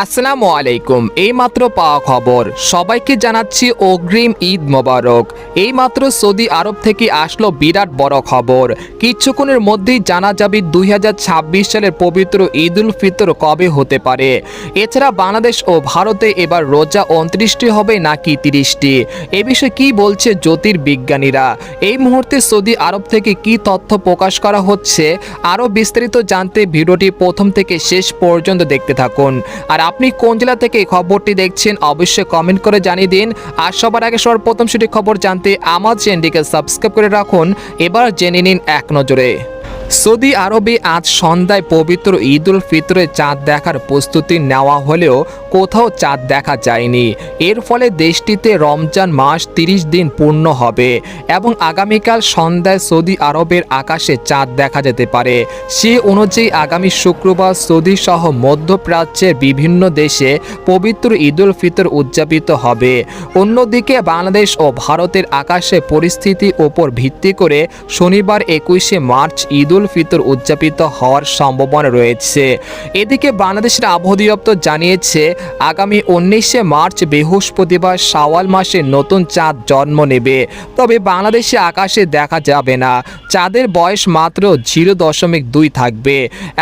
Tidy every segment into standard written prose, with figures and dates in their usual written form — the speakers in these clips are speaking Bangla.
আসসালামু আলাইকুম। এইমাত্র পাওয়া খবর, সবাইকে জানাচ্ছি অগ্রিম ঈদ মোবারক। এইমাত্র সৌদি আরব থেকে আসলো বিরাট বড় খবর। কিছুক্ষণের মধ্যেই জানা যাবে 2026 সালের পবিত্র ঈদ উল ফিতর কবে হতে পারে। এছাড়া বাংলাদেশ ও ভারতে এবার রোজা 29টি হবে নাকি 30টি, এ বিষয়ে কি বলছে জ্যোতির্বিজ্ঞানীরা। এই মুহূর্তে সৌদি আরব থেকে কি তথ্য প্রকাশ করা হচ্ছে, আরও বিস্তারিত জানতে ভিডিওটি প্রথম থেকে শেষ পর্যন্ত দেখতে থাকুন। আর আপনি কোন জেলা থেকে এই খবরটি দেখছেন অবশ্যই কমেন্ট করে জানিয়ে দিন। আর সবার আগে সর্বপ্রথম সেটি খবর জানতে আমার চ্যানেলটিকে সাবস্ক্রাইব করে রাখুন। এবার জেনে নিন এক নজরে। সৌদি আরবে আজ সন্ধ্যায় পবিত্র ঈদ উল ফিতরের চাঁদ দেখার প্রস্তুতি নেওয়া হলেও কোথাও চাঁদ দেখা যায়নি। এর ফলে দেশটিতে রমজান মাস 30 দিন পূর্ণ হবে এবং আগামীকাল সন্ধ্যায় সৌদি আরবের আকাশে চাঁদ দেখা যেতে পারে। সে অনুযায়ী আগামী শুক্রবার সৌদি সহ মধ্যপ্রাচ্যের বিভিন্ন দেশে পবিত্র ঈদ উল ফিতর উদযাপিত হবে। অন্যদিকে বাংলাদেশ ও ভারতের আকাশে পরিস্থিতির ওপর ভিত্তি করে শনিবার 21শে মার্চ ঈদ উল ফিতর উদযাপিত হওয়ার সম্ভাবনা রয়েছে। এদিকে বাংলাদেশের আবহাওয়া অধিদপ্তর জানিয়েছে আগামী 19শে মার্চ বৃহস্পতিবার শাওয়াল মাসে নতুন চাঁদ জন্ম নেবে, তবে বাংলাদেশে আকাশে দেখা যাবে না। চাঁদের বয়স মাত্র 0.2 থাকবে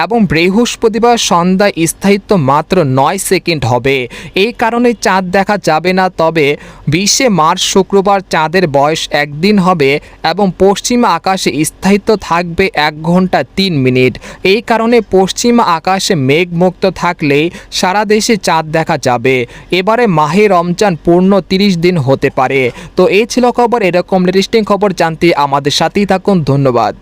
এবং বৃহস্পতিবার সন্ধ্যায় স্থায়িত্ব মাত্র 9 সেকেন্ড হবে। এই কারণে চাঁদ দেখা যাবে না। তবে 20শে মার্চ শুক্রবার চাঁদের বয়স 1 দিন হবে এবং পশ্চিমা আকাশে স্থায়িত্ব থাকবে 1 ঘন্টা 3 মিনিট। এই কারণে পশ্চিমা আকাশে মেঘমুক্ত থাকলেই সারা দেশে চাঁদ দেখা যাবে। এবারে মাহে রমজান পূর্ণ 30 দিন হতে পারে। তো এই ছিল খবর। এরকম লেটেস্টিং খবর জানতে আমাদের সাথেই থাকুন। ধন্যবাদ।